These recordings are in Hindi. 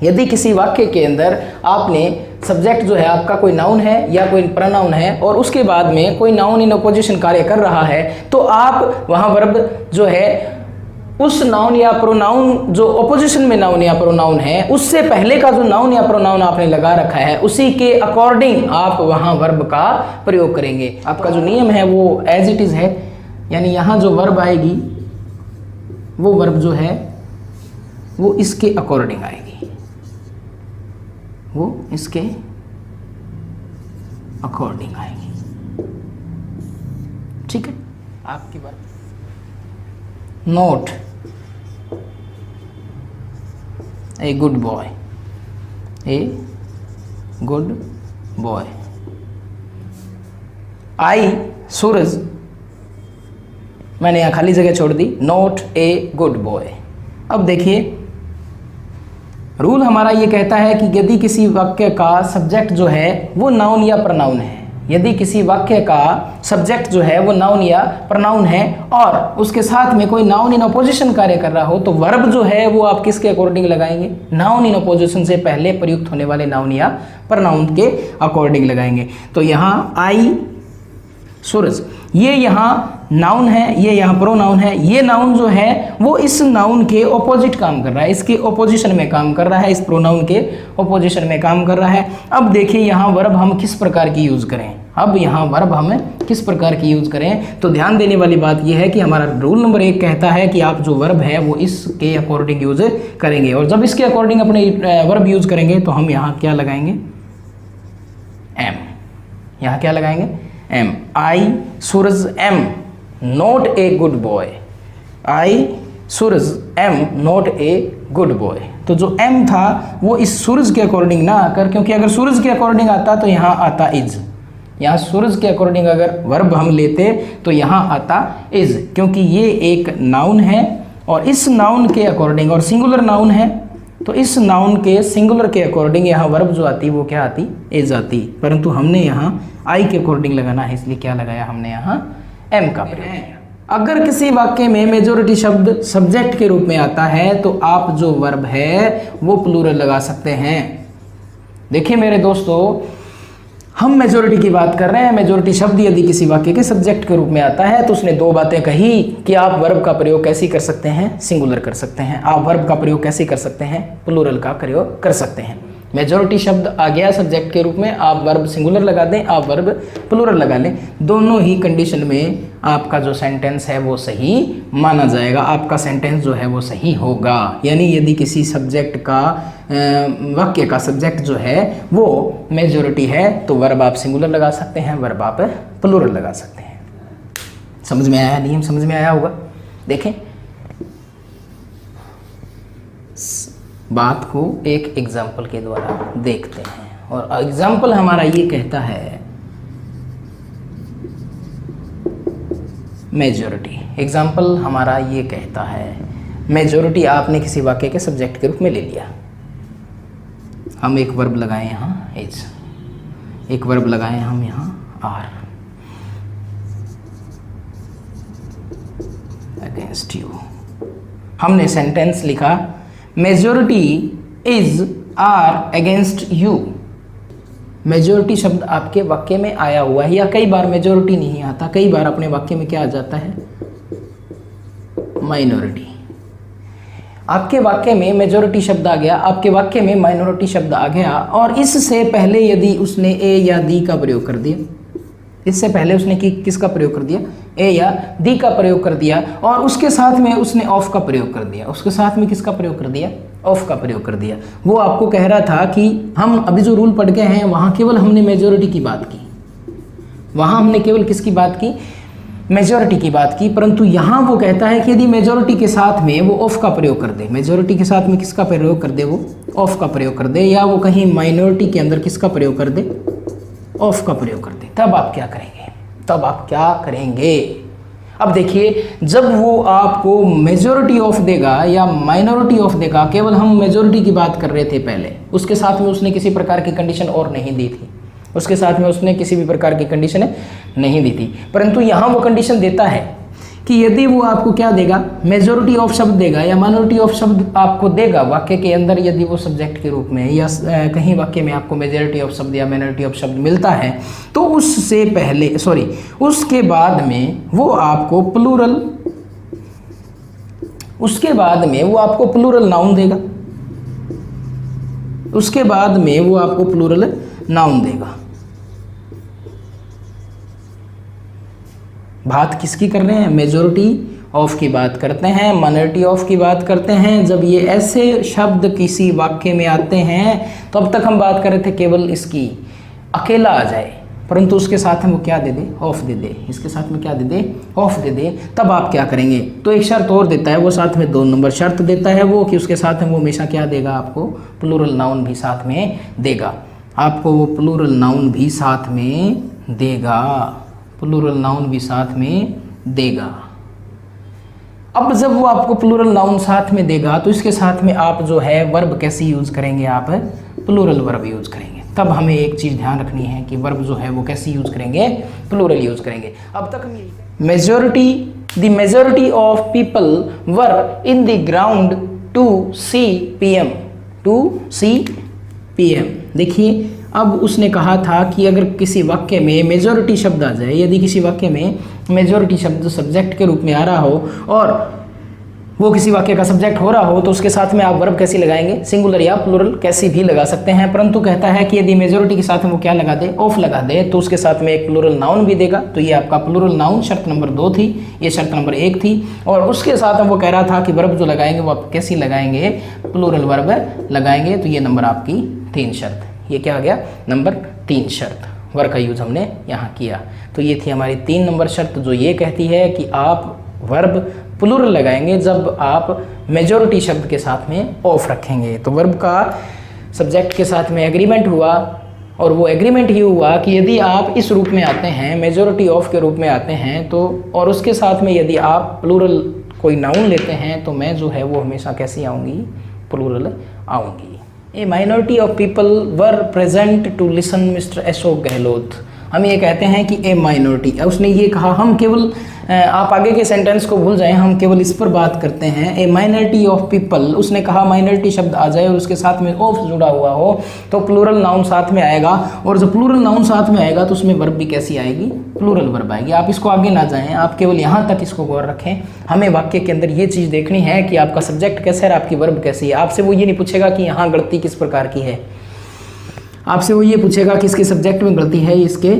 यदि किसी वाक्य के अंदर आपने सब्जेक्ट जो है आपका कोई नाउन है या कोई प्रोनाउन है और उसके बाद में कोई नाउन इन अपोजिशन कार्य कर रहा है, तो आप वहाँ वर्ब जो है उस नाउन या प्रोनाउन जो अपोजिशन में नाउन या प्रोनाउन है उससे पहले का जो नाउन या प्रोनाउन आपने लगा रखा है उसी के अकॉर्डिंग आप वहाँ वर्ब का प्रयोग करेंगे। आपका जो नियम है वो एज इट इज़ है, यानी यहाँ जो वर्ब आएगी वो वर्ब जो है वो इसके अकॉर्डिंग आएगी, वो इसके अकॉर्डिंग आएगी। ठीक है, आपकी बात। Note a good boy, a good boy. I Suraj, मैंने यहाँ खाली जगह छोड़ दी, नॉट ए गुड बॉय। अब देखिए रूल हमारा ये कहता है कि यदि किसी वाक्य का सब्जेक्ट जो है वो नाउन या प्रोनाउन है, यदि किसी वाक्य का सब्जेक्ट जो है वो नाउन या प्रोनाउन है और उसके साथ में कोई नाउन इन अपोजिशन कार्य कर रहा हो, तो वर्ब जो है वो आप किसके अकॉर्डिंग लगाएंगे? नाउन इन अपोजिशन से पहले प्रयुक्त होने वाले नाउन या प्रोनाउन के अकॉर्डिंग लगाएंगे। तो यहाँ आई सूरज, ये यहाँ नाउन है, ये यहाँ प्रोनाउन है। ये नाउन जो है वो इस नाउन के ऑपोजिट काम कर रहा है, इसके ऑपोजिशन में काम कर रहा है, इस प्रोनाउन के ऑपोजिशन में काम कर रहा है। अब देखिए यहाँ वर्ब हम किस प्रकार की यूज़ करें, अब यहाँ वर्ब हम किस प्रकार की यूज़ करें। तो ध्यान देने वाली बात यह है कि हमारा रूल नंबर 1 कहता है कि आप जो वर्ब है वो इसके अकॉर्डिंग यूज़ करेंगे, और जब इसके अकॉर्डिंग अपने वर्ब यूज़ करेंगे तो हम यहाँ क्या लगाएंगे? एम। यहाँ क्या लगाएंगे? Am. I Suraj am not a good boy, I Suraj am not a good boy. तो जो एम था वो इस सूरज के अकॉर्डिंग ना आकर, क्योंकि अगर सूरज के अकॉर्डिंग आता तो यहाँ आता इज, यहाँ सूरज के अकॉर्डिंग अगर वर्ब हम लेते तो यहाँ आता इज, क्योंकि ये एक नाउन है और इस नाउन के अकॉर्डिंग, और सिंगुलर नाउन है तो इस नाउन के सिंगुलर के अकॉर्डिंग यहाँ वर्ब जो आती वो क्या आती? इज आती। परंतु हमने यहाँ आई के अकॉर्डिंग लगाना है, इसलिए क्या लगाया हमने यहाँ? एम का प्रयोग किया। अगर किसी वाक्य में मेजॉरिटी शब्द सब्जेक्ट के रूप में आता है तो आप जो वर्ब है वो प्लूरल लगा सकते हैं। देखिए मेरे दोस्तों, हम मेजॉरिटी की बात कर रहे हैं। मेजॉरिटी शब्द यदि किसी वाक्य के सब्जेक्ट के रूप में आता है तो उसने 2 बातें कही कि आप वर्ब का प्रयोग कैसे कर सकते हैं? सिंगुलर कर सकते हैं। आप वर्ब का प्रयोग कैसे कर सकते हैं? प्लूरल का प्रयोग कर सकते हैं। मेजॉरिटी शब्द आ गया सब्जेक्ट के रूप में, आप वर्ब सिंगुलर लगा दें, आप वर्ब प्लूरल लगा लें, दोनों ही कंडीशन में आपका जो सेंटेंस है वो सही माना जाएगा, आपका सेंटेंस जो है वो सही होगा। यानी यदि किसी सब्जेक्ट का वाक्य का सब्जेक्ट जो है वो मेजॉरिटी है तो वर्ब आप सिंगुलर लगा सकते हैं, वर्ब आप प्लूरल लगा सकते हैं। समझ में आया? नियम समझ में आया होगा। देखें बात को एक एग्जाम्पल के द्वारा देखते हैं, और एग्जाम्पल हमारा ये कहता है मेजॉरिटी। एग्जाम्पल हमारा ये कहता है मेजॉरिटी आपने किसी वाक्य के सब्जेक्ट के रूप में ले लिया। हम एक वर्ब लगाए यहाँ इज, एक वर्ब लगाए हम यहाँ आर, अगेंस्ट यू। हमने सेंटेंस लिखा majority is are against you. Majority शब्द आपके वाक्य में आया हुआ है, या कई बार मेजॉरिटी नहीं आता, कई बार अपने वाक्य में क्या आ जाता है? माइनॉरिटी। आपके वाक्य में मेजॉरिटी शब्द आ गया, आपके वाक्य में माइनॉरिटी शब्द आ गया, और इससे पहले यदि उसने ए या दी का प्रयोग कर दिया, इससे पहले उसने किसका प्रयोग कर दिया? ए या दी का प्रयोग कर दिया, और उसके साथ में उसने ऑफ का प्रयोग कर दिया, उसके साथ में किसका प्रयोग कर दिया? ऑफ का प्रयोग कर दिया। वो आपको कह रहा था कि हम अभी जो रूल पढ़ गए हैं वहाँ केवल हमने मेजॉरिटी की बात की, वहाँ हमने केवल किसकी बात की? मेजॉरिटी की बात की। परंतु यहाँ वो कहता है कि यदि मेजॉरिटी के साथ में वो ऑफ का प्रयोग कर दे, मेजॉरिटी के साथ में किसका प्रयोग कर दे? वो ऑफ का प्रयोग कर दे, या वो कहीं माइनॉरिटी के अंदर किसका प्रयोग कर दे? ऑफ का प्रयोग कर दे, तब आप क्या करेंगे? तब आप क्या करेंगे? अब देखिए, जब वो आपको मेजॉरिटी ऑफ देगा या माइनॉरिटी ऑफ देगा, केवल हम मेजॉरिटी की बात कर रहे थे पहले, उसके साथ में उसने किसी प्रकार की कंडीशन और नहीं दी थी, उसके साथ में उसने किसी भी प्रकार की कंडीशन नहीं दी थी। परंतु यहाँ वो कंडीशन देता है कि यदि वो आपको क्या देगा, मेजॉरिटी ऑफ शब्द देगा या माइनॉरिटी ऑफ शब्द आपको देगा वाक्य के अंदर, यदि वो सब्जेक्ट के रूप में या कहीं वाक्य में आपको मेजॉरिटी ऑफ शब्द या माइनॉरिटी ऑफ शब्द मिलता है, तो उससे पहले उसके बाद में वो आपको प्लूरल नाउन देगा। उसके बाद में वो आपको प्लूरल नाउन देगा। बात किसकी कर रहे हैं, मेजॉरिटी ऑफ की बात करते हैं, माइनॉरिटी ऑफ की बात करते हैं। जब ये ऐसे शब्द किसी वाक्य में आते हैं तो अब तक हम बात कर रहे थे केवल इसकी अकेला आ जाए, परंतु उसके साथ में वो क्या दे दे, ऑफ दे दे। इसके साथ में क्या दे दे, ऑफ दे दे। तब आप क्या करेंगे, तो एक शर्त और देता है वो, साथ में 2 नंबर शर्त देता है वो, कि उसके साथ में वो हमेशा क्या देगा, आपको प्लूरल नाउन भी साथ में देगा। आपको वो प्लूरल नाउन भी साथ में देगा, प्लूरल नाउन भी साथ में देगा। अब जब वो आपको प्लूरल नाउन साथ में देगा तो इसके साथ में आप जो है वर्ब कैसे यूज़ करेंगे, आप प्लूरल वर्ब यूज़ करेंगे। तब हमें एक चीज़ ध्यान रखनी है कि वर्ब जो है वो कैसे यूज़ करेंगे, प्लूरल यूज़ करेंगे। अब तक हम the majority of people were in the ground to see PM. देखिए, अब उसने कहा था कि अगर किसी वाक्य में मेजॉरिटी शब्द आ जाए, यदि किसी वाक्य में मेजॉरिटी शब्द सब्जेक्ट के रूप में आ रहा हो और वो किसी वाक्य का सब्जेक्ट हो रहा हो, तो उसके साथ में आप वर्ब कैसी लगाएंगे, सिंगुलर या प्लूरल कैसी भी लगा सकते हैं। परंतु कहता है कि यदि मेजॉरिटी के साथ में वो क्या लगा दे, ऑफ लगा दे, तो उसके साथ में एक प्लूरल नाउन भी देगा। तो ये आपका प्लूरल नाउन शर्त नंबर 2 थी, ये शर्त नंबर 1 थी। और उसके साथ में वो कह रहा था कि वर्ब जो लगाएंगे वो आप कैसी लगाएंगे, प्लूरल वर्ब लगाएंगे। तो ये नंबर आपकी 3 शर्त, ये क्या आ गया, नंबर 3 शर्त, वर्ब का यूज़ हमने यहाँ किया। तो ये थी हमारी 3 नंबर शर्त, जो ये कहती है कि आप वर्ब प्लूरल लगाएंगे जब आप मेजॉरिटी शब्द के साथ में ऑफ रखेंगे। तो वर्ब का सब्जेक्ट के साथ में एग्रीमेंट हुआ, और वो एग्रीमेंट ये हुआ कि यदि आप इस रूप में आते हैं, मेजॉरिटी ऑफ के रूप में आते हैं, तो और उसके साथ में यदि आप प्लूरल कोई नाउन लेते हैं, तो मैं जो है वो हमेशा कैसी आऊँगी, प्लूरल आऊँगी। A minority of people were present to listen Mister Ashok Gehlot. हम ये कहते हैं कि ए माइनॉरिटी, उसने ये कहा, हम केवल आप आगे के सेंटेंस को भूल जाएं, हम केवल इस पर बात करते हैं। ए माइनॉरिटी ऑफ पीपल, उसने कहा माइनॉरिटी शब्द आ जाए और उसके साथ में ऑफ जुड़ा हुआ हो तो प्लूरल नाउन साथ में आएगा, और जब प्लूरल नाउन साथ में आएगा तो उसमें वर्ब भी कैसी आएगी, प्लूरल वर्ब आएगी। आप इसको आगे ना जाएं, आप केवल यहाँ तक इसको गौर रखें। हमें वाक्य के अंदर ये चीज़ देखनी है कि आपका सब्जेक्ट कैसा है, आपकी वर्ब कैसी है। आपसे वो ये नहीं पूछेगा कि यहाँ गलती किस प्रकार की है, आपसे वो ये पूछेगा कि इसके सब्जेक्ट में गलती है, इसके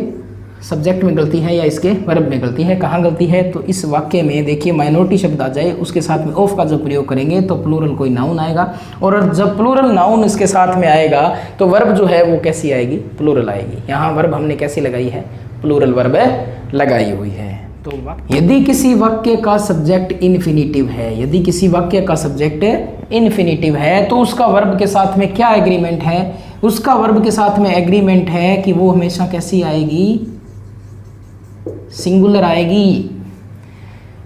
सब्जेक्ट में गलती है या इसके वर्ब में गलती है, कहाँ गलती है। तो इस वाक्य में देखिए, माइनॉरिटी शब्द आ जाए, उसके साथ में ऑफ का जब प्रयोग करेंगे तो प्लूरल कोई नाउन आएगा, और जब प्लूरल नाउन इसके साथ में आएगा तो वर्ब जो है वो कैसी आएगी, प्लूरल आएगी। यहाँ वर्ब हमने कैसी लगाई है, प्लूरल वर्ब लगाई हुई है। तो यदि किसी वाक्य का सब्जेक्ट इन्फिनिटिव है, यदि किसी वाक्य का सब्जेक्ट इन्फिनिटिव है, तो उसका वर्ब के साथ में क्या एग्रीमेंट है, उसका वर्ब के साथ में एग्रीमेंट है कि वो हमेशा कैसी आएगी, सिंगुलर आएगी।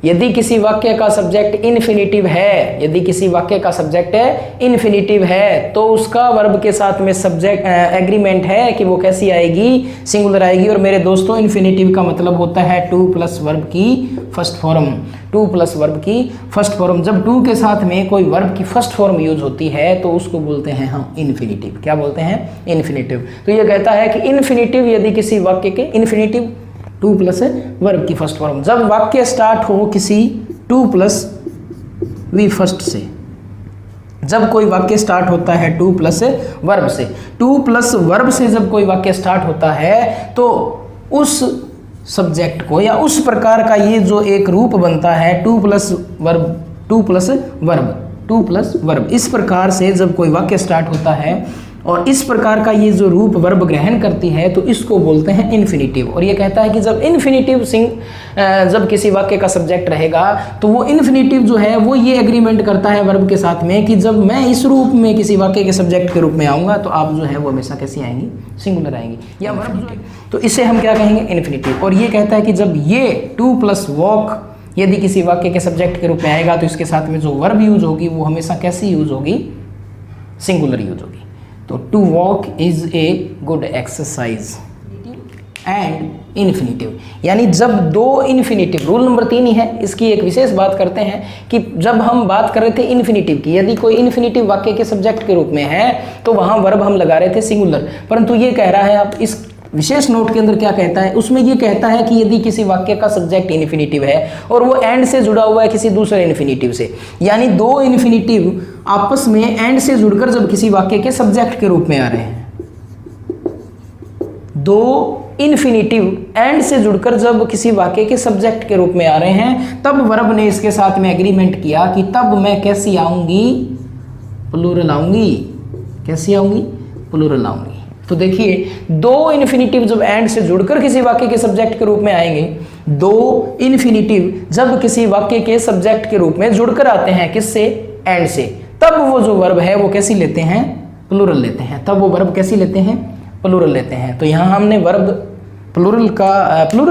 यदि किसी वाक्य का सब्जेक्ट इन्फिनिटिव है, यदि किसी वाक्य का सब्जेक्ट इन्फिनिटिव है, तो उसका वर्ब के साथ में सब्जेक्ट एग्रीमेंट है कि वो कैसी आएगी, सिंगुलर आएगी। और मेरे दोस्तों, इन्फिनिटिव का मतलब होता है 2 प्लस वर्ब की फर्स्ट फॉर्म, 2 प्लस वर्ब की फर्स्ट फॉर्म। जब 2 के साथ में कोई वर्ब की फर्स्ट फॉर्म यूज होती है तो उसको बोलते हैं हम इन्फिनिटिव। क्या बोलते हैं, इन्फिनिटिव। तो ये कहता है कि इन्फिनिटिव, यदि किसी वाक्य के इन्फिनिटिव 2 प्लस वर्ब की फर्स्ट फॉर्म, जब वाक्य स्टार्ट हो किसी 2 प्लस वी फर्स्ट से, जब कोई वाक्य स्टार्ट होता है 2 प्लस वर्ब से, 2 प्लस वर्ब से जब कोई वाक्य स्टार्ट होता है तो उस सब्जेक्ट को या उस प्रकार का ये जो एक रूप बनता है 2 plus verb 2 plus verb 2 plus verb, इस प्रकार से जब कोई वाक्य स्टार्ट होता है और इस प्रकार का ये जो रूप वर्ब ग्रहण करती है तो इसको बोलते हैं इन्फिनिटिव। और ये कहता है कि जब इन्फिनिटिव जब किसी वाक्य का सब्जेक्ट रहेगा तो वो इन्फिनिटिव जो है वो ये एग्रीमेंट करता है वर्ब के साथ में कि जब मैं इस रूप में किसी वाक्य के सब्जेक्ट के रूप में आऊँगा तो आप जो है वो हमेशा कैसी आएंगी, सिंगुलर आएंगी या वर्ब जो है, तो इसे हम क्या कहेंगे, इन्फिनिटिव। और ये कहता है कि जब ये 2 प्लस वॉक यदि किसी वाक्य के सब्जेक्ट के रूप में आएगा तो इसके साथ में जो वर्ब यूज होगी वो हमेशा कैसी यूज होगी, सिंगुलर यूज होगी। तो to walk is a good exercise. And infinitive. यानी जब दो इन्फिनेटिव, रूल नंबर 3 ही है, इसकी एक विशेष बात करते हैं कि जब हम बात कर रहे थे इन्फिनेटिव की, यदि कोई इन्फिनेटिव वाक्य के सब्जेक्ट के रूप में है तो वहां वर्ब हम लगा रहे थे सिंगुलर, परंतु ये कह रहा है अब इस विशेष नोट के अंदर क्या कहता है, उसमें ये कहता है कि यदि किसी वाक्य का सब्जेक्ट इन्फिनेटिव है और वो एंड से जुड़ा हुआ है किसी दूसरे इन्फिनेटिव से, यानी दो इन्फिनेटिव आपस में एंड से जुड़कर जब किसी वाक्य के सब्जेक्ट के रूप में आ रहे हैं, दो इन्फिनेटिव एंड से जुड़कर जब किसी वाक्य के सब्जेक्ट के रूप में आ रहे हैं, तब वर्ब ने इसके साथ में एग्रीमेंट किया कि तब मैं कैसी आऊंगी, प्लूरल आऊंगी। कैसी आऊंगी? प्लूरल आऊंगी। तो देखिए, दो इन्फिनेटिव जब एंड से जुड़कर किसी वाक्य के सब्जेक्ट के रूप में आएंगे, दो इन्फिनेटिव जब किसी वाक्य के सब्जेक्ट के रूप में जुड़कर आते हैं, किससे? एंड से, तब वो जो वर्ब है वो कैसी लेते हैं? प्लूरल लेते हैं। तब वो वर्ब कैसी लेते हैं? प्लूरल लेते हैं। तो यहाँ हमने वर्ब प्लूरल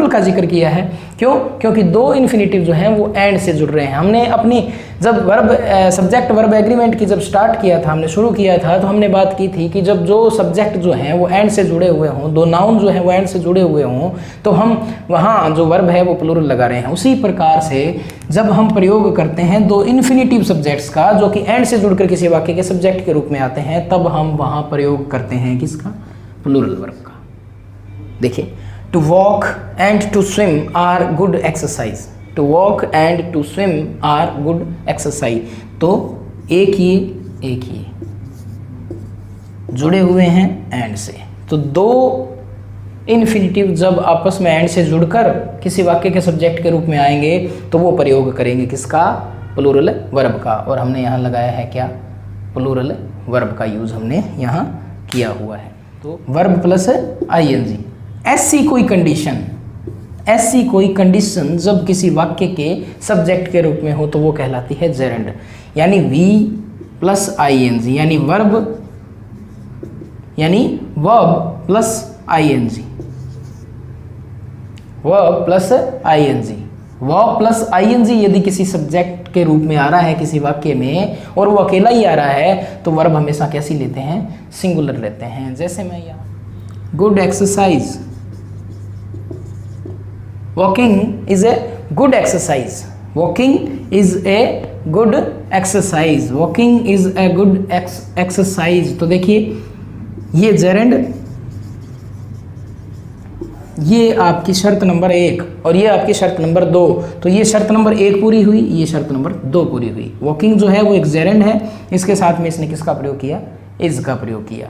का जिक्र किया है। क्यों? क्योंकि दो इन्फिनेटिव जो हैं वो एंड से जुड़ रहे हैं। हमने अपनी जब वर्ब सब्जेक्ट वर्ब एग्रीमेंट की जब स्टार्ट किया था, हमने शुरू किया था, तो हमने बात की थी कि जब जो सब्जेक्ट जो हैं वो एंड से जुड़े हुए हों, दो नाउन जो हैं वो एंड से जुड़े हुए हों, तो हम वहाँ जो वर्ब है वो प्लूरल लगा रहे हैं। उसी प्रकार से जब हम प्रयोग करते हैं दो इन्फिनेटिव सब्जेक्ट्स का जो कि एंड से जुड़कर किसी वाक्य के सब्जेक्ट के रूप में आते हैं, तब हम वहाँ प्रयोग करते हैं किसका? प्लूरल वर्ब का। देखिए, to walk and to swim are good exercise. To walk and to swim are good exercise. तो एक ही जुड़े हुए हैं एंड से। तो दो इन्फिनेटिव जब आपस में एंड से जुड़कर किसी वाक्य के सब्जेक्ट के रूप में आएंगे तो वो प्रयोग करेंगे किसका? प्लूरल वर्ब का। और हमने यहाँ लगाया है क्या? प्लूरल वर्ब का यूज हमने यहाँ किया हुआ है। तो वर्ब प्लस आईएनजी। ऐसी कोई कंडीशन जब किसी वाक्य के सब्जेक्ट के रूप में हो तो वो कहलाती है जेरेंड। यानी वी प्लस आईएनजी, यानी verb plus ING. Verb plus ING. Verb plus ING यदि किसी सब्जेक्ट के रूप में आ रहा है किसी वाक्य में और वो अकेला ही आ रहा है, तो वर्ब हमेशा कैसी लेते हैं? सिंगुलर लेते हैं। जैसे मैं यहाँ good exercise, walking is a good exercise. Walking is a good exercise. Walking is a good exercise. तो देखिए, ये जेरेंड, ये आपकी शर्त नंबर 1 और ये आपकी शर्त नंबर 2। तो ये शर्त नंबर 1 पूरी हुई, ये शर्त नंबर 2 पूरी हुई। वॉकिंग जो है वो एक जेरेंड है, इसके साथ में इसने किसका प्रयोग किया? इज का प्रयोग किया।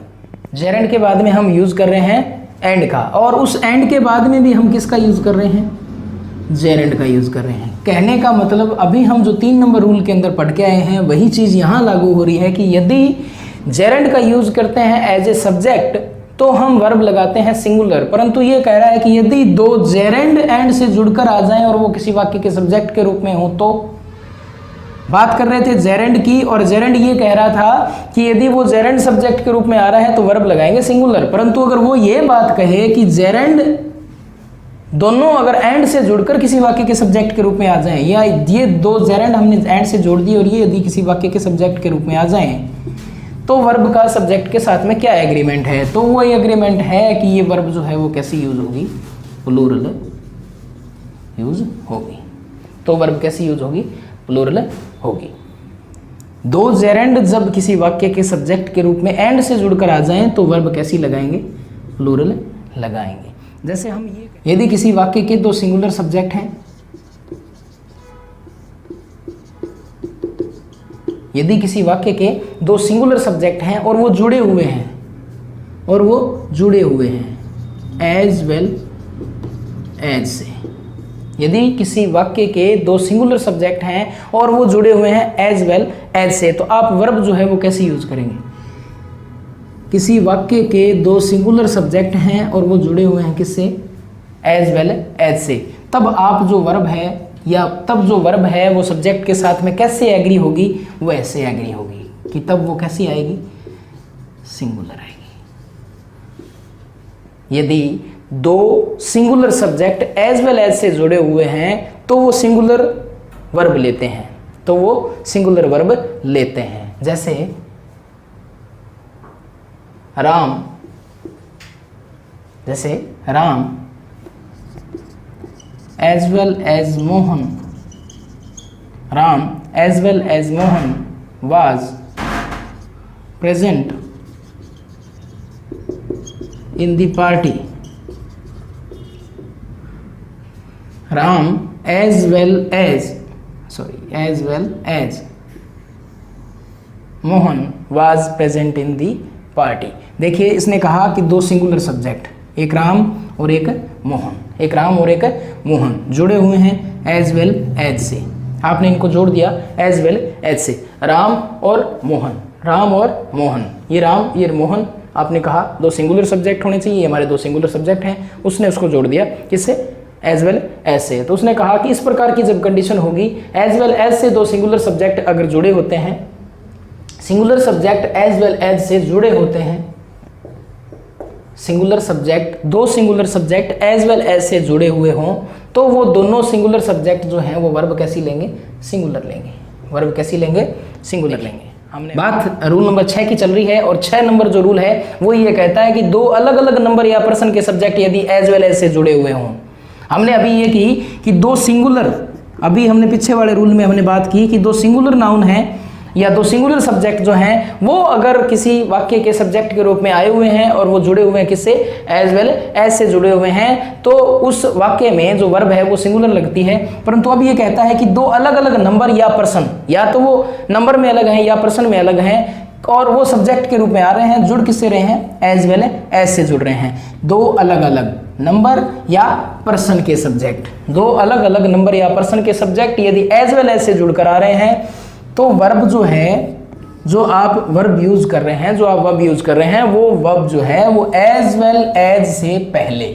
जेरेंड के बाद में हम यूज कर रहे हैं एंड का, और उस एंड के बाद में भी हम किसका यूज कर रहे हैं? जेरेंड का यूज कर रहे हैं। कहने का मतलब अभी हम जो 3 नंबर रूल के अंदर पढ़ के आए हैं वही चीज यहाँ लागू हो रही है कि यदि जेरेंड का यूज करते हैं एज ए सब्जेक्ट तो हम वर्ब लगाते हैं सिंगुलर, परंतु ये कह रहा है कि यदि दो जेरेंड एंड से जुड़कर आ जाएं और वो किसी वाक्य के सब्जेक्ट के रूप में हो तो। बात कर रहे थे जेरेंड की, और जेरेंड ये कह रहा था कि यदि वो जेरेंड सब्जेक्ट के रूप में आ रहा है तो वर्ब लगाएंगे सिंगुलर, परंतु अगर वो ये बात कहे कि जेरेंड दोनों अगर एंड से जुड़कर किसी वाक्य के सब्जेक्ट के रूप में आ जाएं, या ये दो जेरेंड हमने एंड से जोड़ दिए और ये यदि किसी वाक्य के सब्जेक्ट के रूप में आ जाएं, तो वर्ब का सब्जेक्ट के साथ में क्या एग्रीमेंट है? तो वो एग्रीमेंट है कि ये वर्ब जो है वो कैसी यूज होगी? प्लूरल यूज होगी। तो वर्ब कैसी यूज होगी? प्लूरल होगी। दो जेरेंड जब किसी वाक्य के सब्जेक्ट के रूप में एंड से जुड़कर आ जाएं तो वर्ब कैसी लगाएंगे? प्लूरल लगाएंगे। जैसे हम ये, यदि किसी वाक्य के दो सिंगुलर सब्जेक्ट हैं, यदि किसी वाक्य के दो सिंगुलर सब्जेक्ट हैं और वो जुड़े हुए हैं एज वेल एज से, यदि किसी वाक्य के दो सिंगुलर सब्जेक्ट हैं और वो जुड़े हुए हैं एज वेल एज से, तो आप वर्ब जो है वो कैसे यूज करेंगे? किसी वाक्य के दो सिंगुलर सब्जेक्ट हैं और वो जुड़े हुए हैं किससे? एज वेल एज से। तब आप जो वर्ब है या तब जो वर्ब है वो सब्जेक्ट के साथ में कैसे एग्री होगी? वो ऐसे एग्री होगी कि तब वो कैसी आएगी? सिंगुलर आएगी। यदि दो singular subject as well as से जुड़े हुए हैं तो वो सिंगुलर वर्ब लेते हैं, तो वो सिंगुलर वर्ब लेते हैं। जैसे Ram as well as Mohan, Ram as well as Mohan was present in the party. Ram as well as Mohan was present in the party. देखिए इसने कहा कि दो सिंगुलर सब्जेक्ट, एक राम और एक मोहन, एक राम और एक मोहन जुड़े हुए हैं एज वेल एज से। आपने इनको जोड़ दिया एज वेल एज से, राम और मोहन, राम और मोहन, ये राम ये मोहन, आपने कहा दो सिंगुलर सब्जेक्ट होने चाहिए, ये हमारे दो सिंगुलर सब्जेक्ट हैं, उसने उसको जोड़ दिया किससे, एज वेल एज से। तो उसने कहा कि इस प्रकार की जब कंडीशन होगी, एज वेल एज से दो सिंगुलर सब्जेक्ट अगर जुड़े होते हैं, singular subject as well as से जुड़े होते हैं, सिंगुलर सब्जेक्ट, दो singular subject as well as से जुड़े हुए हों, तो वो दोनों सिंगुलर सब्जेक्ट जो हैं वो वर्ब कैसी लेंगे, सिंगुलर लेंगे, वर्ब कैसी लेंगे, सिंगुलर लेंगे। हमने बात रूल नंबर 6 की चल रही है, और 6 नंबर जो रूल है वो ये कहता है कि दो अलग अलग नंबर या पर्सन के सब्जेक्ट यदि एज वेल एज से जुड़े हुए हों, हमने अभी ये की कि दो सिंगुलर, अभी हमने पीछे वाले रूल में हमने बात की कि दो सिंगुलर नाउन हैं या दो सिंगुलर सब्जेक्ट जो हैं वो अगर किसी वाक्य के सब्जेक्ट के रूप में आए हुए हैं और वो जुड़े हुए हैं किससे, एज वेल एज से जुड़े हुए हैं, तो उस वाक्य में जो वर्ब है वो सिंगुलर लगती है। परंतु अब ये कहता है कि दो अलग अलग नंबर या पर्सन, या तो वो नंबर में अलग हैं या पर्सन में अलग हैं, और वो सब्जेक्ट के रूप में आ रहे हैं, जुड़ किससे रहे हैं, एज वेल एज से जुड़ रहे हैं। दो अलग अलग नंबर या पर्सन के सब्जेक्ट, दो अलग अलग नंबर या पर्सन के सब्जेक्ट यदि एज वेल एज से जुड़ कर आ रहे हैं, तो वर्ब जो है, जो आप वर्ब यूज कर रहे हैं, जो आप वर्ब यूज कर रहे हैं, वो वर्ब जो है वो एज वेल एज से पहले,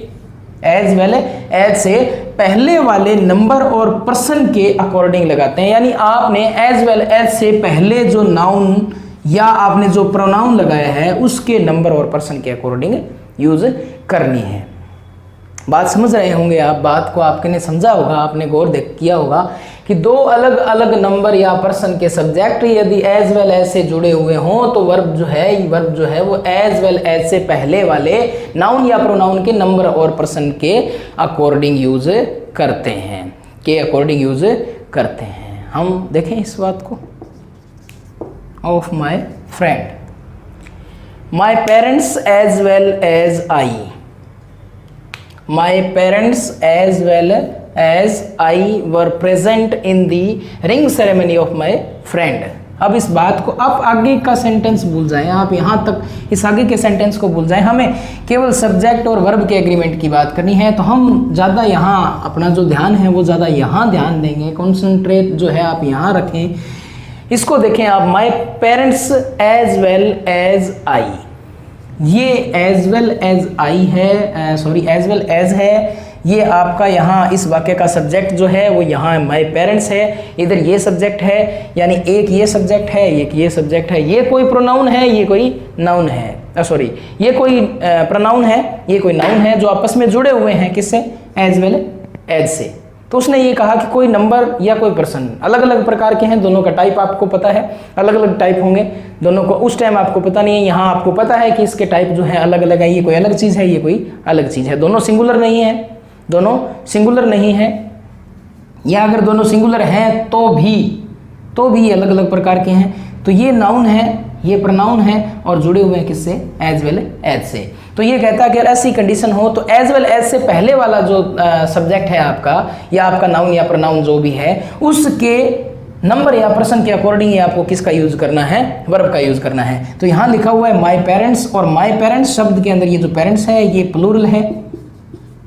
एज वेल एज से पहले वाले नंबर और पर्सन के अकॉर्डिंग लगाते हैं। यानी आपने एज वेल एज से पहले जो नाउन या आपने जो प्रोनाउन लगाया है उसके नंबर और पर्सन के अकॉर्डिंग यूज करनी है। बात समझ रहे होंगे आप, बात को आपके ने समझा होगा, आपने गौर किया होगा कि दो अलग अलग नंबर या पर्सन के सब्जेक्ट यदि एज वेल एज से जुड़े हुए हों, तो वर्ब जो है वो एज वेल एज से पहले वाले नाउन या प्रोनाउन के नंबर और पर्सन के अकॉर्डिंग यूज करते हैं, के अकॉर्डिंग यूज करते हैं। हम देखें इस बात को। Of my friend, my parents as well as I, my parents as well as I were present in the ring ceremony of my friend। अब इस बात को, आप आगे का सेंटेंस भूल जाएं, आप यहाँ तक इस आगे के सेंटेंस को भूल जाएं, हमें केवल सब्जेक्ट और वर्ब के एग्रीमेंट की बात करनी है, तो हम ज़्यादा यहाँ अपना जो ध्यान है वो ज़्यादा यहाँ ध्यान देंगे, कॉन्सेंट्रेट जो है आप यहाँ रखें। इसको देखें आप, my parents as well as I, ये एज वेल एज आई है, सॉरी एज वेल एज है, ये आपका यहाँ इस वाक्य का सब्जेक्ट जो है वो यहाँ माय पेरेंट्स है, इधर ये सब्जेक्ट है, यानी एक ये सब्जेक्ट है, एक ये सब्जेक्ट है, ये कोई प्रोनाउन है, ये कोई नाउन है, सॉरी ये कोई प्रोनाउन है, ये कोई नाउन है, जो आपस में जुड़े हुए हैं किससे, एज वेल एज से। तो उसने ये कहा कि कोई नंबर या कोई पर्सन, अलग अलग प्रकार के हैं, दोनों का टाइप आपको पता है, अलग अलग टाइप होंगे दोनों को, उस टाइम आपको पता नहीं है, यहाँ आपको पता है कि इसके टाइप जो है अलग अलग है, ये कोई अलग चीज़ है, ये कोई अलग चीज़ है, दोनों सिंगुलर नहीं है, दोनों सिंगुलर नहीं है, या अगर दोनों सिंगुलर हैं तो भी अलग अलग प्रकार के हैं। तो ये नाउन है, ये प्रोनाउन है, और जुड़े हुए हैं किससे, एज वेल एज से। तो ये कहता है कि अगर ऐसी कंडीशन हो तो एज वेल एज से पहले वाला जो सब्जेक्ट है आपका, या आपका नाउन या प्रोनाउन जो भी है, उसके नंबर या पर्सन के अकॉर्डिंग ही आपको किसका यूज करना है, वर्ब का यूज करना है। तो यहाँ लिखा हुआ है माई पेरेंट्स, और माई पेरेंट्स शब्द के अंदर ये जो पेरेंट्स है ये प्लूरल है,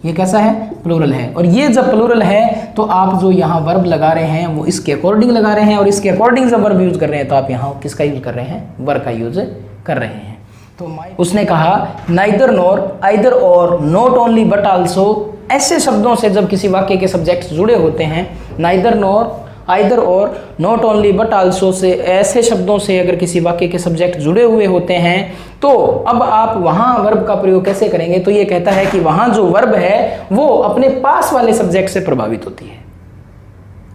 ये कैसा है, प्लूरल है, और ये जब प्लूरल है तो आप जो यहाँ वर्ब लगा रहे हैं वो इसके अकॉर्डिंग लगा रहे हैं, और इसके अकॉर्डिंग जब वर्ब यूज कर रहे हैं तो आप यहाँ किसका यूज कर रहे हैं, वर्ब का यूज कर रहे हैं। तो उसने कहा नाइदर नॉर, आइदर और, नॉट ओनली बट आल्सो, ऐसे शब्दों से जब किसी वाक्य के सब्जेक्ट जुड़े होते हैं, नाइदर नॉर, आइदर और, not only but also say, ऐसे शब्दों से अगर किसी वाक्य के सब्जेक्ट जुड़े हुए होते हैं, तो अब आप वहाँ वर्ब का प्रयोग कैसे करेंगे। तो ये कहता है कि वहाँ जो वर्ब है वो अपने पास वाले सब्जेक्ट से प्रभावित होती है,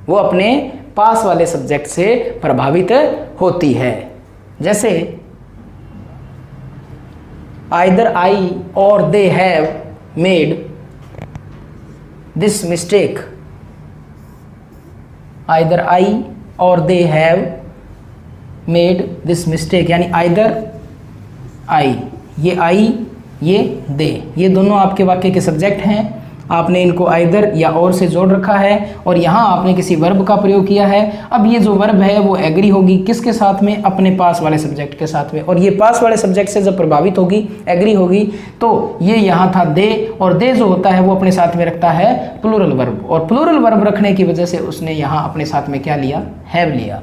वो अपने पास वाले सब्जेक्ट से प्रभावित होती है। जैसे either I or they have made this mistake, either I or they have made this mistake, यानी आइदर आई, ये आई ये दे, ये दोनों आपके वाक्य के सब्जेक्ट हैं। आपने इनको आइदर या और से जोड़ रखा है और यहाँ आपने किसी वर्ब का प्रयोग किया है। अब ये जो वर्ब है वो एग्री होगी किसके साथ में, अपने पास वाले सब्जेक्ट के साथ में, और ये पास वाले सब्जेक्ट से जब प्रभावित होगी, एग्री होगी, तो ये यहाँ था दे, और दे जो होता है वो अपने साथ में रखता है प्लूरल वर्ब, और प्लूरल वर्ब रखने की वजह से उसने यहाँ अपने साथ में क्या लिया, हैव लिया।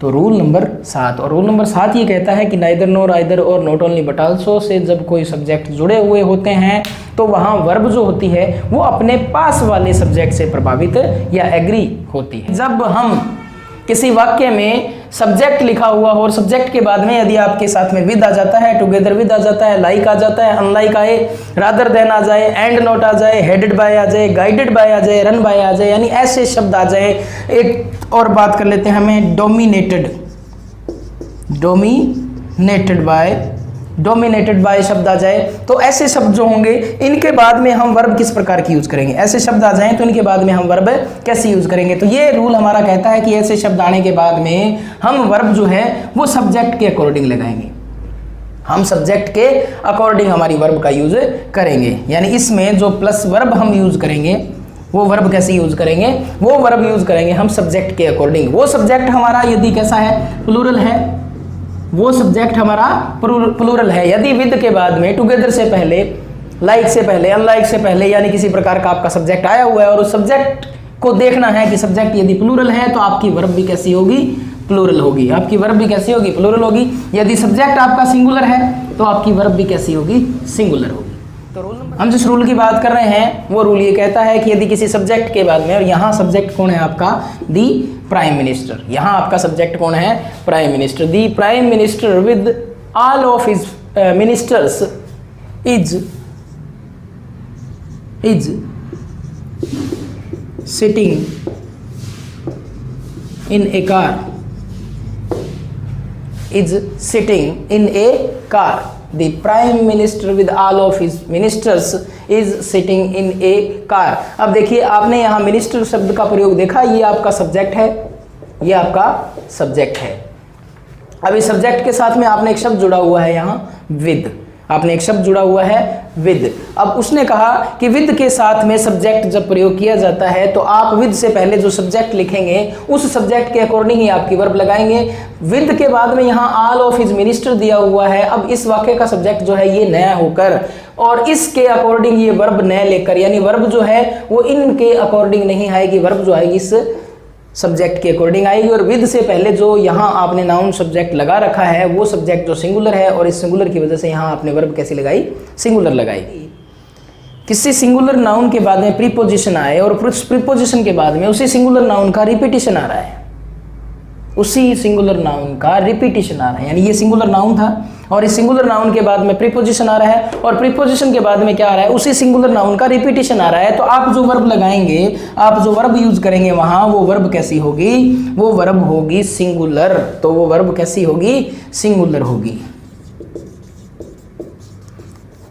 तो रूल नंबर 7, और रूल नंबर 7 ये कहता है कि नाइदर नॉर आइदर और not only but also say जब कोई सब्जेक्ट जुड़े हुए होते हैं तो वहाँ वर्ब जो होती है वो अपने पास वाले सब्जेक्ट से प्रभावित या एग्री होती है। जब हम किसी वाक्य में सब्जेक्ट लिखा हुआ हो और सब्जेक्ट के बाद में यदि आपके साथ में विद आ जाता है, टुगेदर विद आ जाता है, लाइक आ जाता है, अनलाइक आए, रादर देन आ जाए, एंड नॉट आ जाए, हेडेड बाय आ जाए, गाइडेड बाय आ जाए, रन बाय आ जाए, यानी ऐसे शब्द आ जाए। एक और बात कर लेते हैं हमें, डोमिनेटेड बाय शब्द आ जाए, तो ऐसे शब्द जो होंगे इनके बाद में हम वर्ब किस प्रकार की यूज करेंगे, ऐसे शब्द आ जाएं तो इनके बाद में हम वर्ब कैसे यूज करेंगे। तो ये रूल हमारा कहता है कि ऐसे शब्द आने के बाद में हम वर्ब जो है वो सब्जेक्ट के अकॉर्डिंग लगाएंगे, हम सब्जेक्ट के अकॉर्डिंग हमारी वर्ब का यूज करेंगे। यानी इसमें जो प्लस वर्ब हम यूज करेंगे वो वर्ब कैसे यूज करेंगे, वो वर्ब यूज करेंगे हम सब्जेक्ट के अकॉर्डिंग। वो सब्जेक्ट हमारा यदि कैसा है, प्लूरल है, वो सब्जेक्ट हमारा प्लूरल है। यदि विद के बाद में, टुगेदर से पहले, लाइक से पहले, अनलाइक से पहले, यानी किसी प्रकार का आपका सब्जेक्ट आया हुआ है और उस सब्जेक्ट को देखना है कि सब्जेक्ट यदि प्लूरल है तो आपकी वर्ब भी कैसी होगी, प्लूरल होगी। आपकी वर्ब भी कैसी होगी, प्लूरल होगी। यदि सब्जेक्ट आपका सिंगुलर है तो आपकी वर्ब भी कैसी होगी, सिंगुलर होगी। तो रूल नंबर, हम जिस रूल की बात कर रहे हैं वो रूल ये कहता है कि यदि किसी सब्जेक्ट के बाद में, और यहाँ सब्जेक्ट कौन है आपका, दी प्राइम मिनिस्टर, यहाँ आपका सब्जेक्ट कौन है, prime minister. The prime minister with all of his ministers is sitting in A car, is sitting in a car. The prime minister with all of his ministers is sitting in a car. अब देखिए आपने यहाँ मिनिस्टर शब्द का प्रयोग देखा, ये आपका सब्जेक्ट है, ये आपका सब्जेक्ट है। अब इस सब्जेक्ट के साथ में आपने एक शब्द जुड़ा हुआ है यहाँ विद, आपने एक शब्द जुड़ा हुआ है विद। अब उसने कहा कि विद के साथ में सब्जेक्ट जब प्रयोग किया जाता है तो आप विद से पहले जो सब्जेक्ट लिखेंगे उस सब्जेक्ट के अकॉर्डिंग ही आपकी वर्ब लगाएंगे। विद के बाद में यहाँ ऑल ऑफ हिज मिनिस्टर दिया हुआ है। अब इस वाक्य का सब्जेक्ट जो है ये नया होकर और इसके अकॉर्डिंग ये वर्ब नया लेकर, यानी वर्ब जो है वो इनके अकॉर्डिंग नहीं आएगी, वर्ब जो आएगी इस सब्जेक्ट के अकॉर्डिंग आएगी। और विद से पहले जो यहाँ आपने नाउन सब्जेक्ट लगा रखा है वो सब्जेक्ट जो सिंगुलर है, और इस सिंगुलर की वजह से यहाँ आपने वर्ब कैसी लगाई, सिंगुलर लगाई। किसी सिंगुलर नाउन के बाद में प्रीपोजिशन आए और उस प्रीपोजिशन के बाद में उसी सिंगुलर नाउन का रिपीटिशन आ रहा है, उसी सिंगुलर नाउन का रिपीटिशन आ रहा है, यानी ये सिंगुलर नाउन था और इस सिंगुलर नाउन के बाद में प्रीपोजिशन आ रहा है और प्रीपोजिशन के बाद में क्या आ रहा है, उसी सिंगुलर नाउन का रिपीटिशन आ रहा है। तो आप जो वर्ब लगाएंगे, आप जो वर्ब यूज करेंगे वहां, वो वर्ब कैसी होगी, वो वर्ब होगी सिंगुलर। तो वो वर्ब कैसी होगी, सिंगुलर होगी।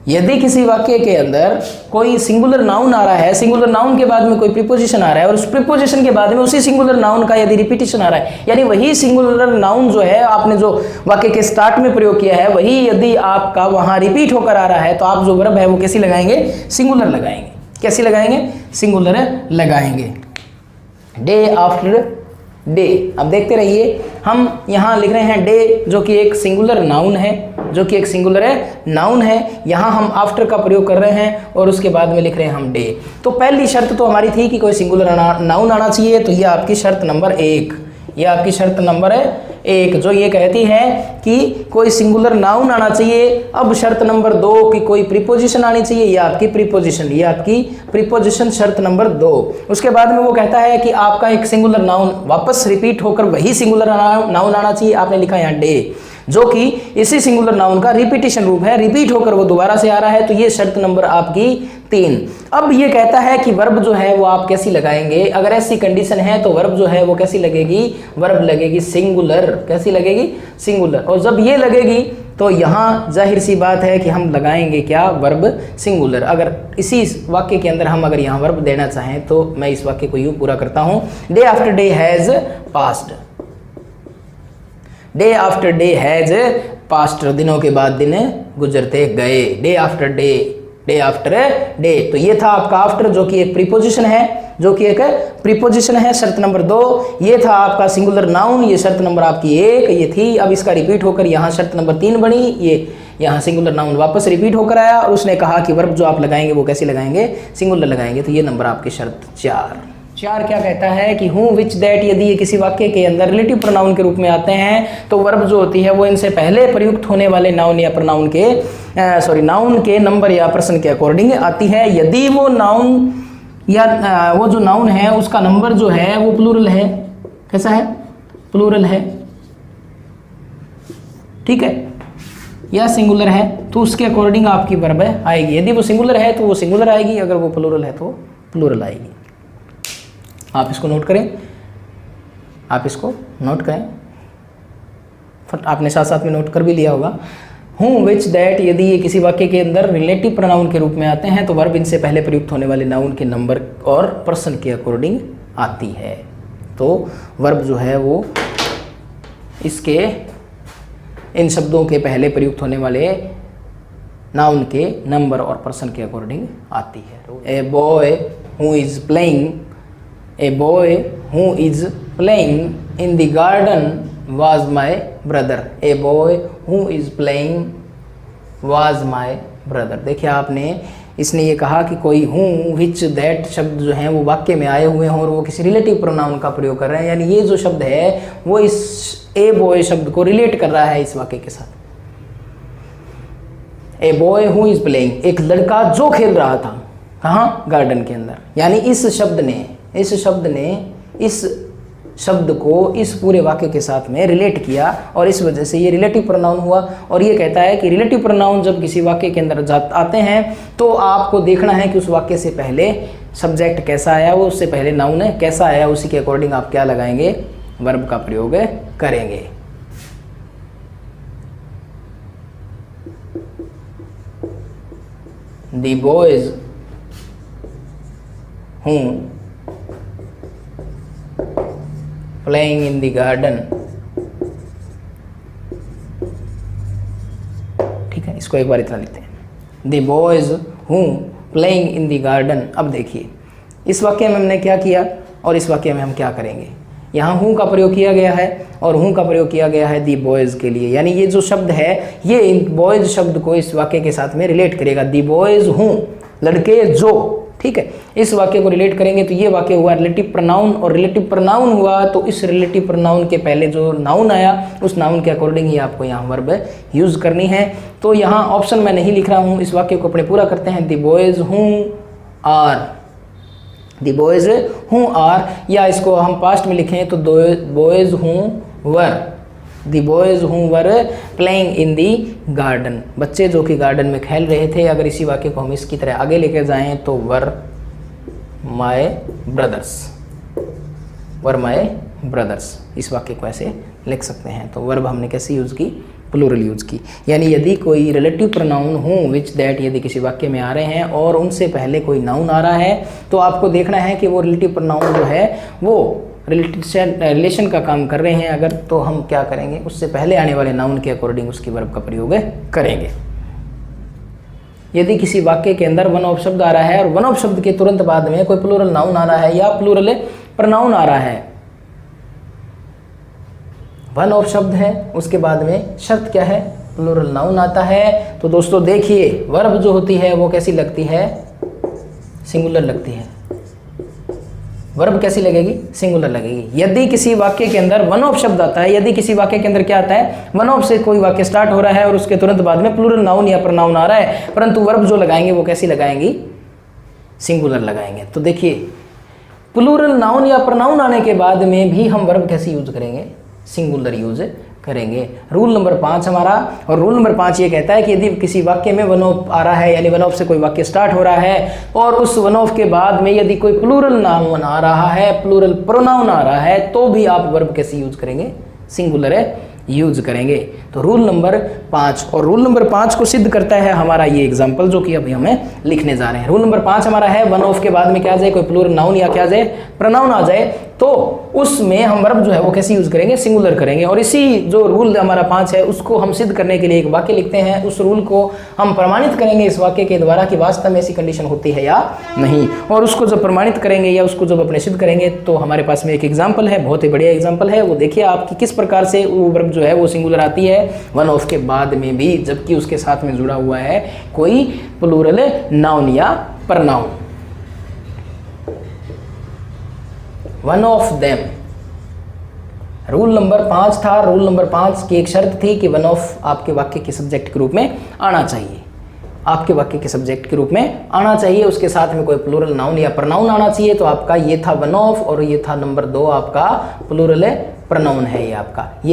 यदि किसी वाक्य के अंदर कोई सिंगुलर नाउन आ रहा है, सिंगुलर नाउन के बाद में कोई प्रीपोजिशन आ रहा है और उस प्रीपोजिशन के बाद में उसी सिंगुलर नाउन का यदि रिपीटिशन आ रहा है, यानी वही सिंगुलर नाउन जो है आपने जो वाक्य के स्टार्ट में प्रयोग किया है वही यदि आपका वहां रिपीट होकर आ रहा है तो आप जो वर्ब है वो कैसी लगाएंगे, सिंगुलर लगाएंगे। कैसी लगाएंगे, सिंगुलर लगाएंगे। Day after day. अब देखते रहिए, हम यहाँ लिख रहे हैं डे जो कि एक सिंगुलर नाउन है, जो कि एक सिंगुलर नाउन है। यहाँ हम आफ्टर का प्रयोग कर रहे हैं और उसके बाद में लिख रहे हैं हम डे। तो पहली शर्त तो हमारी थी कि कोई सिंगुलर नाउन आना चाहिए, तो ये आपकी शर्त नंबर 1, ये आपकी शर्त नंबर 1 जो ये कहती है कि कोई सिंगुलर नाउन आना चाहिए। अब शर्त नंबर 2 कि कोई प्रीपोजिशन आनी चाहिए, ये आपकी प्रीपोजिशन, ये आपकी प्रीपोजिशन शर्त नंबर 2। उसके बाद में वो कहता है कि आपका एक सिंगुलर नाउन वापस रिपीट होकर वही सिंगुलर नाउन आना चाहिए। आपने लिखा यहाँ डे, जो कि इसी सिंगुलर नाउन का रिपीटिशन रूप है, रिपीट होकर वो दोबारा से आ रहा है, तो ये शर्त नंबर आपकी 3। अब ये कहता है कि वर्ब जो है वो आप कैसी लगाएंगे, अगर ऐसी कंडीशन है तो वर्ब जो है वो कैसी लगेगी, वर्ब लगेगी सिंगुलर। कैसी लगेगी, सिंगुलर। और जब ये लगेगी तो यहाँ जाहिर सी बात है कि हम लगाएंगे क्या, वर्ब सिंगुलर। अगर इसी वाक्य के अंदर हम अगर यहाँ वर्ब देना चाहें तो मैं इस वाक्य को यूँ पूरा करता हूँ, day after day has passed, day after day has passed, दिनों के बाद दिन गुजरते गए, day after day, day after day. तो ये था आपका आफ्टर, जो कि एक प्रीपोजिशन है, जो कि एक प्रीपोजिशन है, शर्त नंबर 2। ये था आपका सिंगुलर नाउन, ये शर्त नंबर आपकी 1 ये थी। अब इसका रिपीट होकर यहाँ शर्त नंबर 3 बनी, ये यहाँ सिंगुलर नाउन वापस रिपीट होकर आया और उसने कहा कि वर्ब जो आप लगाएंगे वो कैसे लगाएंगे, सिंगुलर लगाएंगे। तो ये नंबर आपकी शर्त 4 क्या कहता है कि हूँ, विच, दैट, यदि ये किसी वाक्य के अंदर रिलेटिव प्रोनाउन के रूप में आते हैं तो वर्ब जो होती है वो इनसे पहले प्रयुक्त होने वाले नाउन या प्रोनाउन के नाउन के नंबर या पर्सन के अकॉर्डिंग आती है। यदि वो नाउन या वो जो नाउन है उसका नंबर जो है वो प्लूरल है, कैसा है, प्लूरल है, ठीक है, या सिंगुलर है, तो उसके अकॉर्डिंग आपकी वर्ब आएगी। यदि वो सिंगुलर है तो वो सिंगुलर आएगी, अगर वो प्लूरल है तो प्लूरल आएगी। आप इसको नोट करें, आप इसको नोट करें, आपने साथ साथ में नोट कर भी लिया होगा। हूँ, विच, दैट, यदि ये किसी वाक्य के अंदर रिलेटिव प्रोनाउन के रूप में आते हैं तो वर्ब इनसे पहले प्रयुक्त होने वाले नाउन के नंबर और पर्सन के अकॉर्डिंग आती है। तो वर्ब जो है वो इसके इन शब्दों के पहले प्रयुक्त होने वाले नाउन के नंबर और पर्सन के अकॉर्डिंग आती है। A boy who is playing, a boy who is playing in the garden was my brother, a boy who is playing was my brother। देखिए आपने, इसने ये कहा कि कोई हूँ, which, that शब्द जो हैं वो वाक्य में आए हुए हैं और वो किसी रिलेटिव प्रोनाउन का प्रयोग कर रहे हैं, यानी ये जो शब्द है वो इस ए बॉय शब्द को रिलेट कर रहा है इस वाक्य के साथ। A boy who is playing, एक लड़का जो खेल रहा था, कहाँ, गार्डन के अंदर, यानी इस शब्द ने इस शब्द को इस पूरे वाक्य के साथ में रिलेट किया और इस वजह से ये रिलेटिव प्रोनाउन हुआ। और ये कहता है कि रिलेटिव प्रोनाउन जब किसी वाक्य के अंदर आते हैं तो आपको देखना है कि उस वाक्य से पहले सब्जेक्ट कैसा आया, वो उससे पहले नाउन है कैसा आया, उसी के अकॉर्डिंग आप क्या लगाएंगे, वर्ब का प्रयोग करेंगे। द बॉयज हूँ playing in the garden, ठीक है, इसको एक बार इतना लिखते हैं, the boys who playing in the garden। अब देखिए इस वाक्य में हमने क्या किया और इस वाक्य में हम क्या करेंगे। यहाँ हूँ का प्रयोग किया गया है और हूँ का प्रयोग किया गया है दी बॉयज़ के लिए, यानी ये जो शब्द है ये इन बॉयज़ शब्द को इस वाक्य के साथ में रिलेट करेगा। दी बॉयज़ हूँ, लड़के जो, ठीक है, इस वाक्य को रिलेट करेंगे तो ये वाक्य हुआ रिलेटिव प्रोनाउन, और रिलेटिव प्रोनाउन हुआ तो इस रिलेटिव प्रोनाउन के पहले जो नाउन आया उस नाउन के अकॉर्डिंग ही आपको यहाँ वर्ब यूज़ करनी है। तो यहाँ ऑप्शन मैं नहीं लिख रहा हूँ, इस वाक्य को अपने पूरा करते हैं। द बॉयज़ हूँ आर, द बॉयज़ हूँ आर, या इसको हम पास्ट में लिखें तो बॉयज़ हूँ वर, द बॉयज़ हूँ were playing in the garden, बच्चे जो कि गार्डन में खेल रहे थे। अगर इसी वाक्य को हम इसकी तरह आगे लेकर जाएं तो वर my brothers, were my brothers, इस वाक्य को ऐसे लिख सकते हैं। तो वर्ब हमने कैसे यूज़ की, प्लूरल यूज़ की, यानी यदि कोई relative pronoun who, which, that यदि किसी वाक्य में आ रहे हैं और उनसे पहले कोई नाउन आ रहा है तो आपको देखना है कि वो रिलेटिव प्रोनाउन जो है वो रिलेशन का काम कर रहे हैं अगर, तो हम क्या करेंगे, उससे पहले आने वाले नाउन के अकॉर्डिंग उसकी वर्ब का प्रयोग करेंगे। यदि किसी वाक्य के अंदर वन ऑफ शब्द आ रहा है और वन ऑफ शब्द के तुरंत बाद में कोई प्लूरल नाउन आ रहा है या प्लूरल प्रोनाउन आ रहा है, वन ऑफ शब्द है उसके बाद में शर्त क्या है, प्लूरल नाउन आता है, तो दोस्तों देखिए वर्ब जो होती है वो कैसी लगती है, सिंगुलर लगती है। वर्ब कैसी लगेगी, सिंगुलर लगेगी। यदि किसी वाक्य के अंदर वन ऑफ शब्द आता है, यदि किसी वाक्य के अंदर क्या आता है, वन ऑफ से कोई वाक्य स्टार्ट हो रहा है और उसके तुरंत बाद में प्लूरल नाउन या प्रोनाउन आ रहा है, परंतु वर्ब जो लगाएंगे वो कैसी लगाएंगी, सिंगुलर लगाएंगे। तो देखिए प्लूरल नाउन या प्रोनाउन आने के बाद में भी हम वर्ब कैसे यूज करेंगे, सिंगुलर यूज करेंगे। रूल नंबर 5 हमारा, और रूल नंबर 5 ये कहता है कि यदि किसी वाक्य में वन ऑफ आ रहा है, यानी वन ऑफ से कोई वाक्य स्टार्ट हो रहा है और उस वन ऑफ के बाद में यदि कोई प्लूरल नाउन आ रहा है, प्लूरल प्रोनाउन आ रहा है, तो भी आप वर्ब कैसे यूज करेंगे, सिंगुलर यूज करेंगे। तो रूल नंबर 5, और रूल नंबर 5 को सिद्ध करता है हमारा ये एग्जाम्पल जो कि अभी हमें लिखने जा रहे हैं। रूल नंबर 5 हमारा है वन ऑफ के बाद में क्या आ जाए, कोई प्लूरल नाउन या क्या आ जाए, प्रोनाउन आ जाए, तो उसमें हम वर्ब जो है वो कैसे यूज करेंगे, सिंगुलर करेंगे। और इसी जो रूल हमारा 5 है उसको हम सिद्ध करने के लिए एक वाक्य लिखते हैं, उस रूल को हम प्रमाणित करेंगे इस वाक्य के द्वारा कि वास्तव में ऐसी कंडीशन होती है या नहीं। और उसको जब प्रमाणित करेंगे या उसको जब अपने सिद्ध करेंगे तो हमारे पास में एक एग्जाम्पल है, बहुत ही बढ़िया एग्जाम्पल है, वो देखिए आपकी किस प्रकार से वो वर्ब जो है वो सिंगुलर आती है वन ऑफ के बाद में भी, जबकि उसके साथ में जुड़ा हुआ है कोई प्लूरल नाउन या pronoun. One of them, rule number 5 था। रूल नंबर 5 की एक शर्त थी कि वन ऑफ आपके वाक्य के सब्जेक्ट के रूप में आना चाहिए, आपके वाक्य के सब्जेक्ट के रूप में आना चाहिए, उसके साथ में कोई प्लूरल नाउन या प्रनाउन आना चाहिए। तो आपका ये था वन ऑफ, और ये था नंबर 2 आपका प्लूरल प्रनाउन है। ये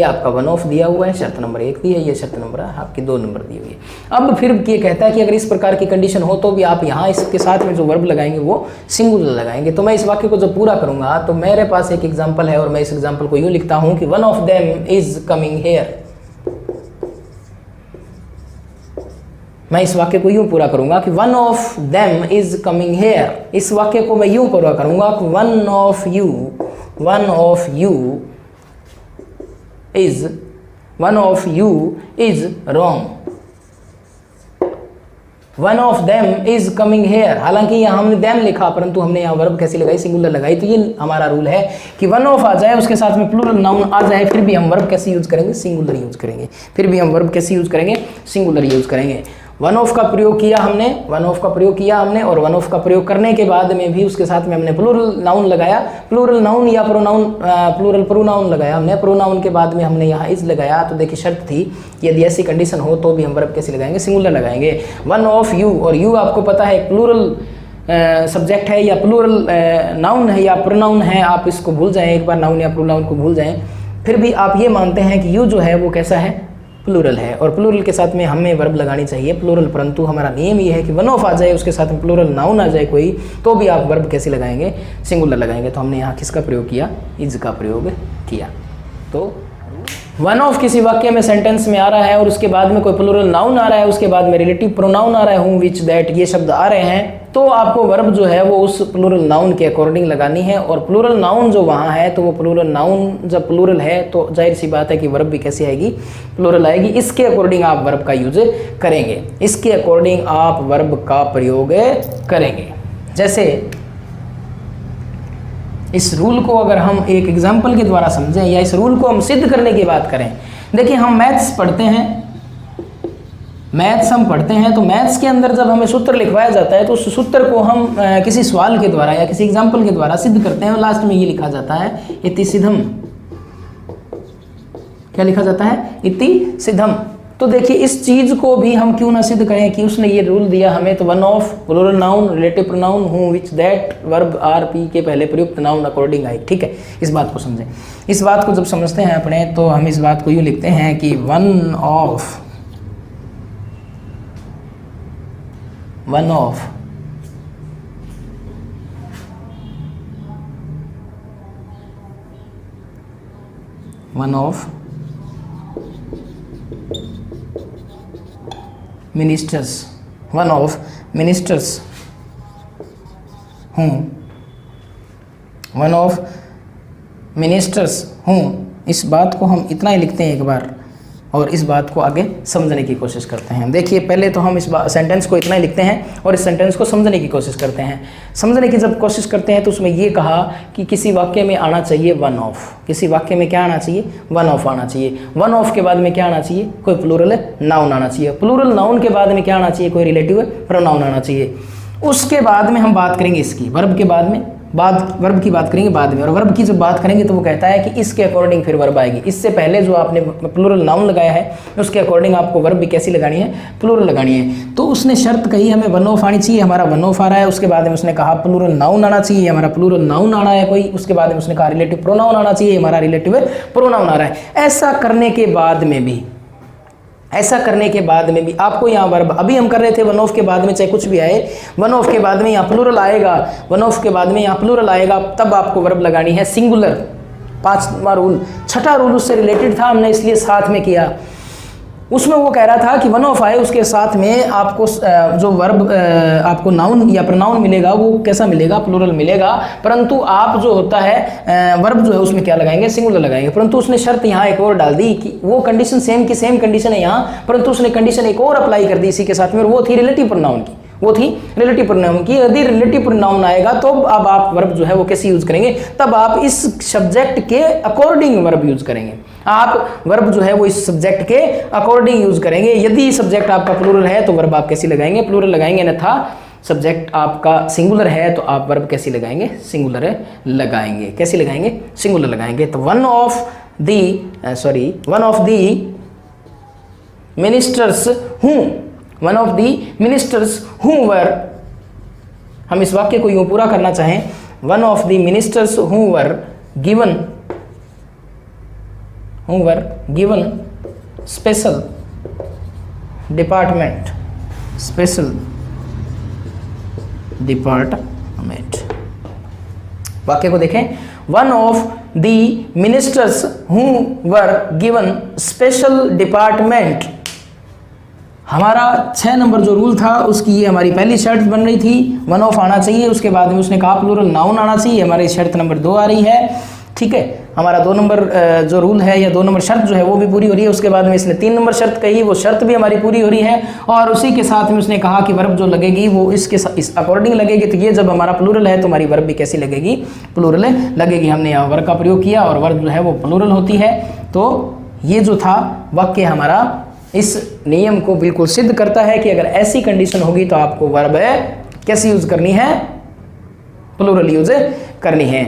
आपका वन ऑफ दिया हुआ है, शर्त नंबर 1 दी है, ये शर्त नंबर आपकी 2 नंबर दी हुई है। अब फिर ये कहता है कि अगर इस प्रकार की कंडीशन हो तो भी आप यहाँ इसके साथ में जो वर्ब लगाएंगे वो सिंगुलर लगाएंगे। तो मैं इस वाक्य को जब पूरा करूंगा तो मेरे पास एक एग्जाम्पल है, और मैं इस एग्जाम्पल को यूँ लिखता हूँ कि one of them is coming here. मैं इस वाक्य को यूं पूरा करूंगा कि one of them is coming here. इस वाक्य को मैं यूं पूरा करूंगा कि one of you is wrong, one of them is coming here. हालांकि यहाँ हमने देम लिखा परंतु हमने यहाँ वर्ब कैसी लगाई, सिंगुलर लगाई। तो ये हमारा रूल है कि वन ऑफ आ जाए उसके साथ में प्लूरल नाउन आ जाए, फिर भी हम वर्ब कैसे यूज करेंगे, सिंगुलर यूज करेंगे। फिर भी हम वर्ब कैसे यूज करेंगे, सिंगुलर यूज करेंगे। वन ऑफ का प्रयोग किया हमने, और वन ऑफ का प्रयोग करने के बाद में भी उसके साथ में हमने प्लूरल नाउन लगाया, प्लूरल नाउन या प्रोनाउन, प्लूरल प्रोनाउन लगाया हमने, प्रोनाउन के बाद में हमने यहाँ इज लगाया। तो देखिए शर्त थी यदि ऐसी कंडीशन हो तो भी हम वर्ब कैसे लगाएंगे, सिंगुलर लगाएंगे। वन ऑफ यू, और यू आपको पता है प्लूरल सब्जेक्ट है या प्लूरल नाउन है या प्रोनाउन है, आप इसको भूल जाएं, एक बार नाउन या प्रोनाउन को भूल जाएं। फिर भी आप ये मानते हैं कि यू जो है वो कैसा है, प्लूरल है, और प्लूरल के साथ में हमें वर्ब लगानी चाहिए प्लूरल, परंतु हमारा नियम ये है कि वन ऑफ आ जाए उसके साथ में प्लूरल नाउन आ जाए कोई, तो भी आप वर्ब कैसे लगाएंगे, सिंगुलर लगाएंगे। तो हमने यहाँ किसका प्रयोग किया, इज का प्रयोग किया। तो वन ऑफ किसी वाक्य में सेंटेंस में आ रहा है और उसके बाद में कोई प्लूरल नाउन आ रहा है, उसके बाद में रिलेटिव प्रोनाउन आ रहा है, हूँ, विच, दैट, ये शब्द आ रहे हैं, तो आपको वर्ब जो है वो उस प्लूरल नाउन के अकॉर्डिंग लगानी है। और प्लूरल नाउन जो वहाँ है तो वो प्लूरल नाउन जब प्लूरल है तो जाहिर सी बात है कि वर्ब भी कैसी आएगी, प्लूरल आएगी। इसके अकॉर्डिंग आप वर्ब का यूज करेंगे, इसके अकॉर्डिंग आप वर्ब का प्रयोग करेंगे। जैसे इस रूल को अगर हम एक एग्जाम्पल के द्वारा समझें या इस रूल को हम सिद्ध करने की बात करें, देखिए हम मैथ्स पढ़ते हैं, तो मैथ्स के अंदर जब हमें सूत्र लिखवाया जाता है तो उस सूत्र को हम किसी सवाल के द्वारा या किसी एग्जाम्पल के द्वारा सिद्ध करते हैं, और लास्ट में ये लिखा जाता है इति सिद्धम। क्या लिखा जाता है, इति सिद्धम। तो देखिए इस चीज को भी हम क्यों ना सिद्ध करें कि उसने ये रूल दिया हमें, तो one of plural noun, relative pronoun, who, which, that, verb are, P के पहले प्रयुक्त नाउन अकॉर्डिंग आई। ठीक है, इस बात को समझें। इस बात को जब समझते हैं अपने तो हम इस बात को यूँ लिखते हैं कि वन ऑफ मिनिस्टर्स, हूँ, इस बात को हम इतना ही लिखते हैं एक बार और इस बात को आगे समझने की कोशिश करते हैं। देखिए पहले तो हम इस सेंटेंस को इतना ही लिखते हैं और इस सेंटेंस को समझने की कोशिश करते हैं। समझने की जब कोशिश करते हैं तो उसमें ये कहा कि किसी वाक्य में आना चाहिए वन ऑफ, किसी वाक्य में क्या आना चाहिए, वन ऑफ आना चाहिए। वन ऑफ के बाद में क्या आना चाहिए, कोई प्लूरल नाउन आना चाहिए। प्लूरल नाउन के बाद में क्या आना चाहिए, कोई रिलेटिव प्रोनाउन आना चाहिए। उसके बाद में हम बात करेंगे इसकी, वर्ब के बाद में वर्ब की बात करेंगे बाद में, और वर्ब की जब बात करेंगे तो वो कहता है कि इसके अकॉर्डिंग फिर वर्ब आएगी। इससे पहले जो आपने प्लूरल नाउन लगाया है उसके अकॉर्डिंग आपको वर्ब भी कैसी लगानी है, प्लूरल लगानी है। तो उसने शर्त कही हमें वन ऑफ आनी चाहिए, हमारा वन ऑफ आ रहा है। उसके बाद में उसने कहा प्लूरल नाउन आना चाहिए, हमारा प्लूरल नाउन आना है कोई। उसके बाद में उसने कहा रिलेटिव प्रोनाउन आना चाहिए, हमारा रिलेटिव प्रोनाउन आ रहा है। ऐसा करने के बाद में भी आपको यहाँ वर्ब, अभी हम कर रहे थे वन ऑफ के बाद में चाहे कुछ भी आए, वन ऑफ के बाद में यहाँ प्लूरल आएगा, तब आपको वर्ब लगानी है सिंगुलर। 5वां रूल, छठा रूल उससे रिलेटेड था, हमने इसलिए साथ में किया। उसमें वो कह रहा था कि वन ऑफ आए उसके साथ में आपको जो वर्ब आपको नाउन या प्रोनाउन मिलेगा वो कैसा मिलेगा, प्लूरल मिलेगा, परंतु आप जो होता है वर्ब जो है उसमें क्या लगाएंगे, सिंगुलर लगाएंगे। परंतु उसने शर्त यहाँ एक और डाल दी कि वो कंडीशन सेम की सेम कंडीशन है यहाँ, परंतु उसने कंडीशन एक और अप्लाई कर दी इसी के साथ में, और वो थी रिलेटिव प्रोनाउन की, वो थी रिलेटिव प्रोनाउन की। यदि रिलेटिव प्रोनाउन आएगा तो अब आप वर्ब जो है वो कैसे यूज करेंगे, तब आप इस सब्जेक्ट के अकॉर्डिंग वर्ब यूज करेंगे। आप वर्ब जो है वो इस सब्जेक्ट के अकॉर्डिंग यूज करेंगे। यदि सब्जेक्ट आपका प्लूरल है तो वर्ब आप कैसी लगाएंगे, प्लूरल लगाएंगे, अन्यथा सब्जेक्ट आपका सिंगुलर है तो आप वर्ब कैसी लगाएंगे, सिंगुलर लगाएंगे। कैसी लगाएंगे, सिंगुलर लगाएंगे। तो वन ऑफ द मिनिस्टर्स हूँ, वन ऑफ द मिनिस्टर्स हू वर, हम इस वाक्य को यूं पूरा करना चाहें, one of the ministers who were given special department, वाक्य को देखें, one of the ministers who were given special department. हमारा 6 नंबर जो रूल था उसकी ये हमारी पहली शर्त बन रही थी, वन ऑफ आना चाहिए, उसके बाद में उसने कहा प्लूरल नाउन आना चाहिए, हमारी शर्त नंबर 2 आ रही है। ठीक है, हमारा 2 नंबर जो रूल है या 2 नंबर शर्त जो है वो भी पूरी हो रही है। उसके बाद में इसने 3 नंबर शर्त कही, वो शर्त भी हमारी पूरी हो रही है, और उसी के साथ में उसने कहा कि वर्ब जो लगेगी वो इस अकॉर्डिंग लगेगी। तो ये जब हमारा प्लूरल है तो हमारी वर्ब भी कैसी लगेगी, प्लूरल लगेगी। हमने यहाँ वर्ब का प्रयोग किया और वर्ब जो है वो प्लूरल होती है। तो ये जो था वाक्य हमारा इस नियम को बिल्कुल सिद्ध करता है कि अगर ऐसी कंडीशन होगी तो आपको वर्ब कैसी यूज करनी है, प्लूरल यूज करनी है।